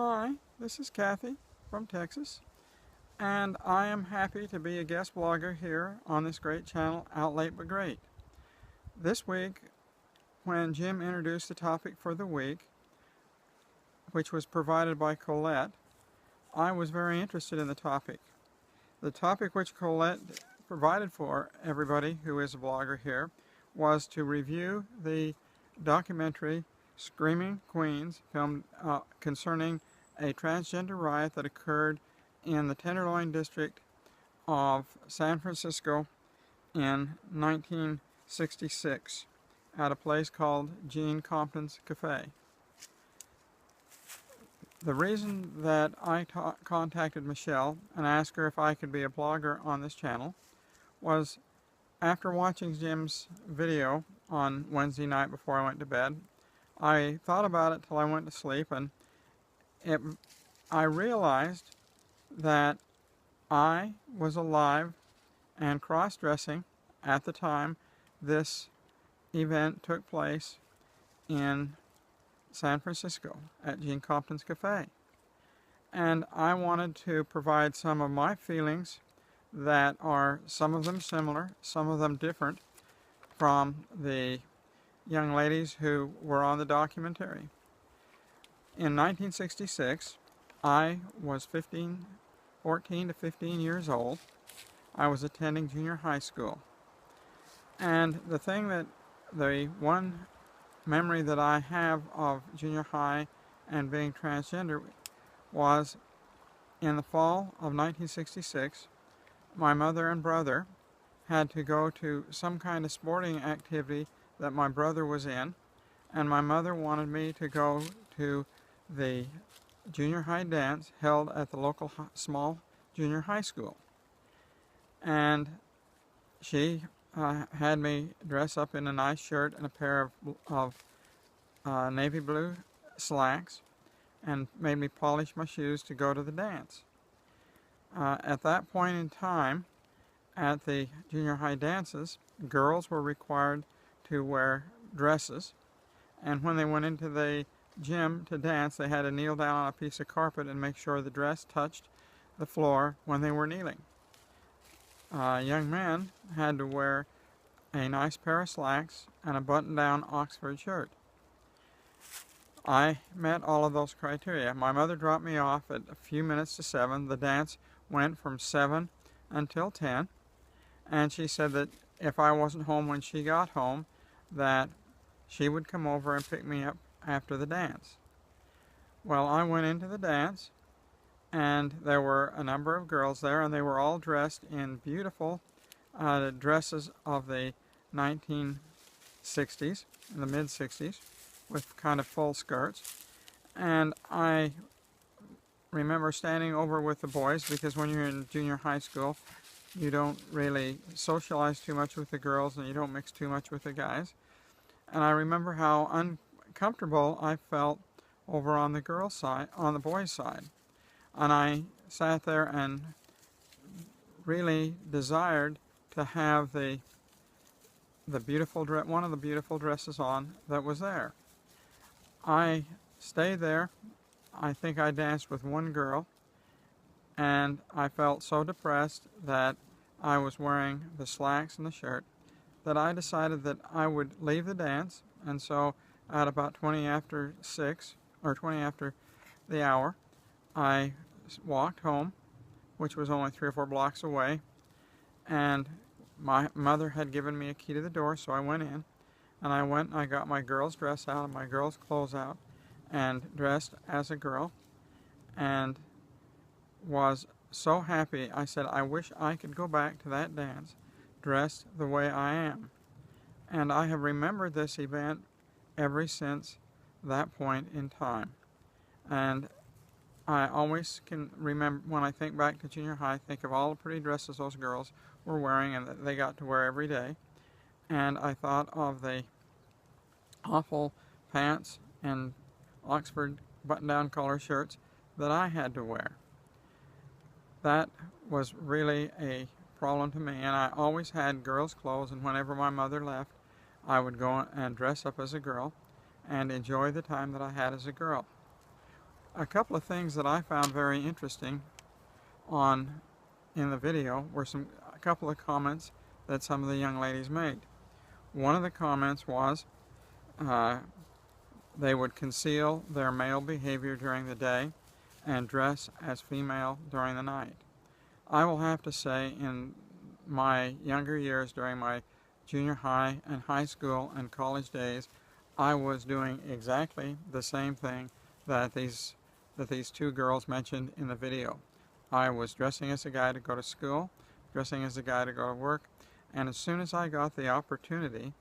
Hi, this is Kathy from Texas, and I am happy to be a guest blogger here on this great channel, Out Late But Great. This week, when Jim introduced the topic for the week, which was provided by Colette, I was very interested in the topic. The topic which Colette provided for everybody who is a blogger here was to review the documentary Screaming Queens, filmed concerning a transgender riot that occurred in the Tenderloin district of San Francisco in 1966 at a place called Gene Compton's Cafe. The reason that I contacted Michelle and asked her if I could be a blogger on this channel was after watching Jim's video on Wednesday night before I went to bed. I thought about it till I went to sleep, and I realized that I was alive and cross-dressing at the time this event took place in San Francisco at Gene Compton's Cafe. And I wanted to provide some of my feelings that are some of them similar, some of them different from the young ladies who were on the documentary. In 1966, I was 14 to 15 years old. I was attending junior high school. And the one memory that I have of junior high and being transgender was in the fall of 1966, my mother and brother had to go to some kind of sporting activity that my brother was in, and my mother wanted me to go to the junior high dance held at the local small junior high school. And she had me dress up in a nice shirt and a pair of navy blue slacks and made me polish my shoes to go to the dance. At that point in time, at the junior high dances, girls were required to wear dresses, and when they went into the gym to dance, they had to kneel down on a piece of carpet and make sure the dress touched the floor when they were kneeling. Young men had to wear a nice pair of slacks and a button-down Oxford shirt. I met all of those criteria. My mother dropped me off at a few minutes to 7. The dance went from 7 until 10, and she said that if I wasn't home when she got home, that she would come over and pick me up after the dance. Well, I went into the dance, and there were a number of girls there, and they were all dressed in beautiful dresses of the 1960s, in the mid-60s, with kind of full skirts. And I remember standing over with the boys, because when you're in junior high school, you don't really socialize too much with the girls and you don't mix too much with the guys. And I remember how uncomfortable I felt over on the girls' side, on the boys' side. And I sat there and really desired to have one of the beautiful dresses on that was there. I stayed there. I think I danced with one girl, and I felt so depressed that I was wearing the slacks and the shirt that I decided that I would leave the dance. And so at about 20 after 6, or 20 after the hour, I walked home, which was only 3 or 4 blocks away, and my mother had given me a key to the door, so I went in, and I went and I got my girl's dress out and my girl's clothes out and dressed as a girl, and was so happy. I said, I wish I could go back to that dance dressed the way I am. And I have remembered this event ever since that point in time. And I always can remember, when I think back to junior high, think of all the pretty dresses those girls were wearing and that they got to wear every day. And I thought of the awful pants and Oxford button-down collar shirts that I had to wear. That was really a problem to me, and I always had girls' clothes, and whenever my mother left, I would go and dress up as a girl and enjoy the time that I had as a girl. A couple of things that I found very interesting in the video were a couple of comments that some of the young ladies made. One of the comments was uh, they would conceal their male behavior during the day and dress as female during the night. I will have to say, in my younger years, during my junior high and high school and college days, I was doing exactly the same thing that these two girls mentioned in the video. I was dressing as a guy to go to school, dressing as a guy to go to work, and as soon as I got the opportunity,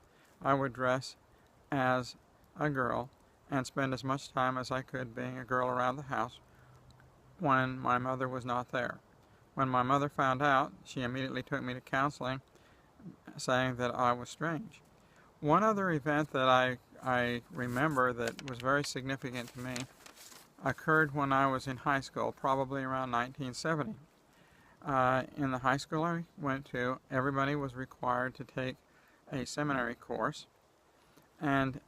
I would dress as a girl and spend as much time as I could being a girl around the house when my mother was not there. When my mother found out, she immediately took me to counseling, saying that I was strange. One other event that I remember that was very significant to me occurred when I was in high school, probably around 1970. In the high school I went to, everybody was required to take a seminary course, and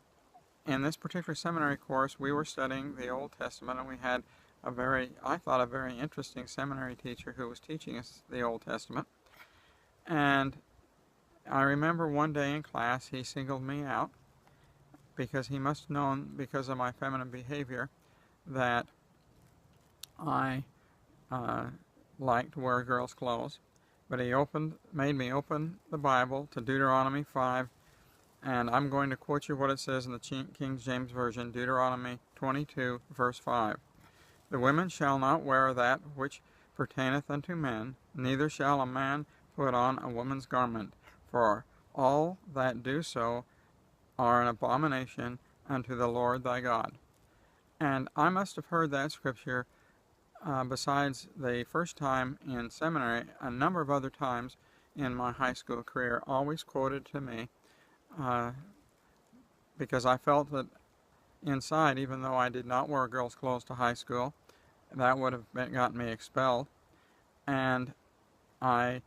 in this particular seminary course we were studying the Old Testament, and we had I thought a very interesting seminary teacher who was teaching us the Old Testament. And I remember one day in class he singled me out because he must have known, because of my feminine behavior, that I liked to wear girls' clothes. But he made me open the Bible to Deuteronomy 5, and I'm going to quote you what it says in the King James Version, Deuteronomy 22, verse 5. The women shall not wear that which pertaineth unto men, neither shall a man put on a woman's garment, for all that do so are an abomination unto the Lord thy God. And I must have heard that scripture, besides the first time in seminary, a number of other times in my high school career, always quoted to me, because I felt that inside, even though I did not wear girls' clothes to high school, that would have gotten me expelled. And I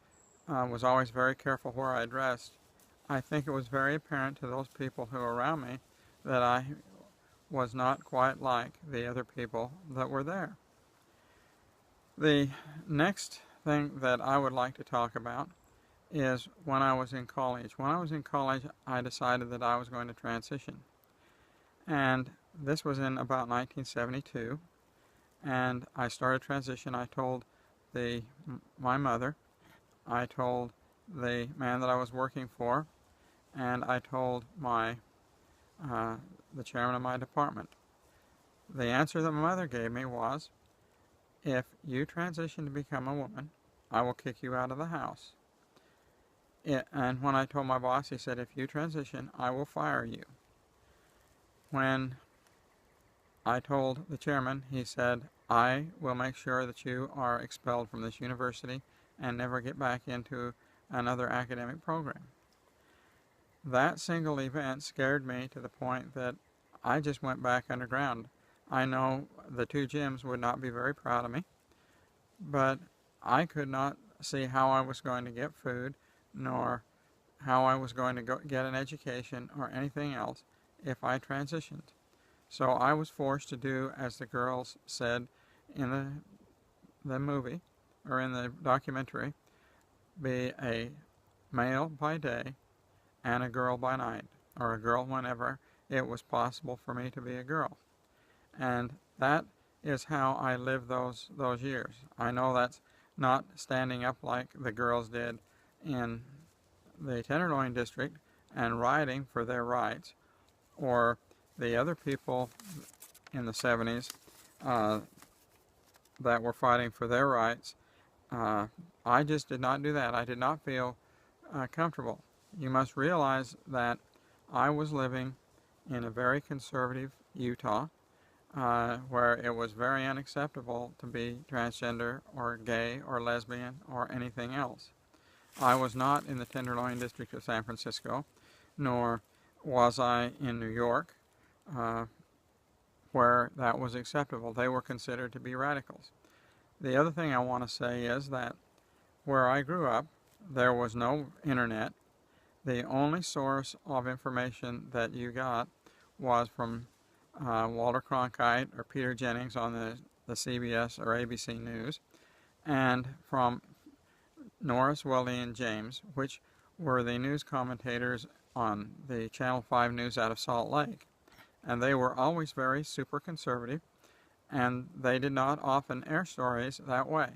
was always very careful where I dressed. I think it was very apparent to those people who were around me that I was not quite like the other people that were there. The next thing that I would like to talk about is when I was in college. When I was in college, I decided that I was going to transition. And this was in about 1972. And I started transition. I told my mother, I told the man that I was working for, and I told the chairman of my department. The answer that my mother gave me was, if you transition to become a woman, I will kick you out of the house. And when I told my boss, he said, if you transition, I will fire you. When I told the chairman, he said, I will make sure that you are expelled from this university and never get back into another academic program. That single event scared me to the point that I just went back underground. I know the two Jims would not be very proud of me, but I could not see how I was going to get food, nor how I was going to get an education or anything else if I transitioned. So I was forced to do as the girls said in the movie, or in the documentary, be a male by day and a girl by night, or a girl whenever it was possible for me to be a girl. And that is how I lived those years. I know that's not standing up like the girls did in the Tenderloin district and rioting for their rights, or the other people in the 70's that were fighting for their rights. I just did not do that. I did not feel comfortable. You must realize that I was living in a very conservative Utah, where it was very unacceptable to be transgender or gay or lesbian or anything else. I was not in the Tenderloin district of San Francisco, nor was I in New York, where that was acceptable. They were considered to be radicals. The other thing I want to say is that where I grew up, there was no internet. The only source of information that you got was from Walter Cronkite or Peter Jennings on the CBS or ABC News, and from Norris, Weldy, and James, which were the news commentators on the Channel 5 News out of Salt Lake. And they were always very super conservative, and they did not often air stories that way.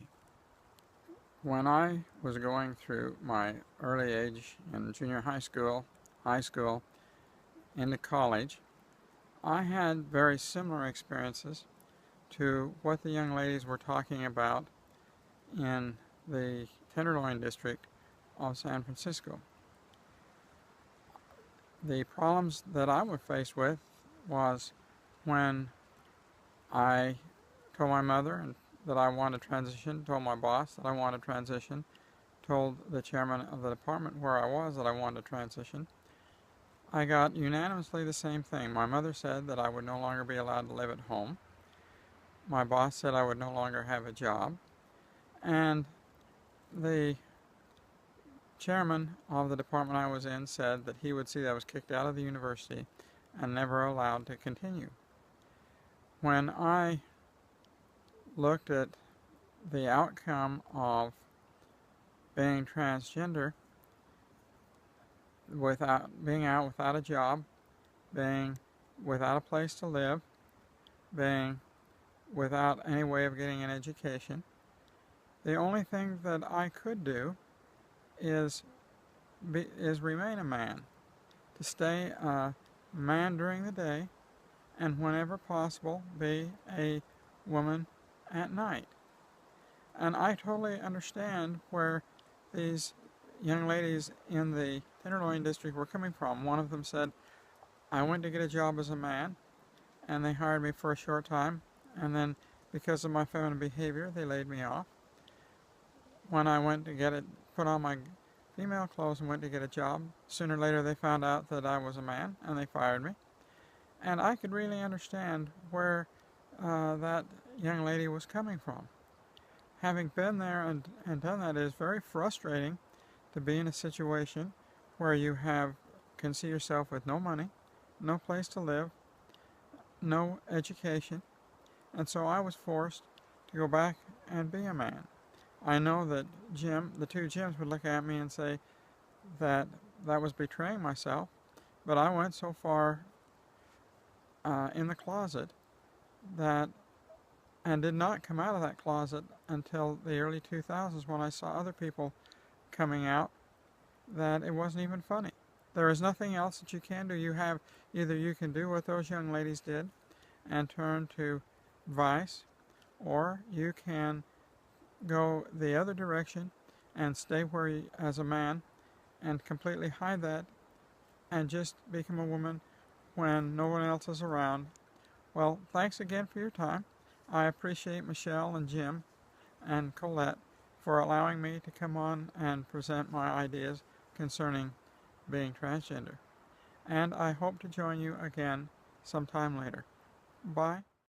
When I was going through my early age in junior high school, into college, I had very similar experiences to what the young ladies were talking about in the Tenderloin district of San Francisco. The problems that I was faced with was when I told my mother that I wanted to transition, told my boss that I wanted to transition, told the chairman of the department where I was that I wanted to transition. I got unanimously the same thing. My mother said that I would no longer be allowed to live at home. My boss said I would no longer have a job. And the chairman of the department I was in said that he would see that I was kicked out of the university and never allowed to continue. When I looked at the outcome of being transgender, being out without a job, being without a place to live, being without any way of getting an education, the only thing that I could do is remain a man, to stay a man during the day, and whenever possible be a woman at night. And I totally understand where these young ladies in the Tenderloin district were coming from. One of them said, I went to get a job as a man, and they hired me for a short time, and then because of my feminine behavior, they laid me off. When I went to put on my female clothes and went to get a job, sooner or later they found out that I was a man, and they fired me. And I could really understand where that young lady was coming from. Having been there and done that, it is very frustrating to be in a situation where you can see yourself with no money, no place to live, no education, and so I was forced to go back and be a man. I know that the two Jims would look at me and say that was betraying myself, but I went so far in the closet and did not come out of that closet until the early 2000s when I saw other people coming out that it wasn't even funny. There is nothing else that you can do. Either you can do what those young ladies did and turn to vice, or you can go the other direction and stay as a man and completely hide that and just become a woman when no one else is around. Well, thanks again for your time. I appreciate Michelle and Jim and Colette for allowing me to come on and present my ideas concerning being transgender. And I hope to join you again sometime later. Bye.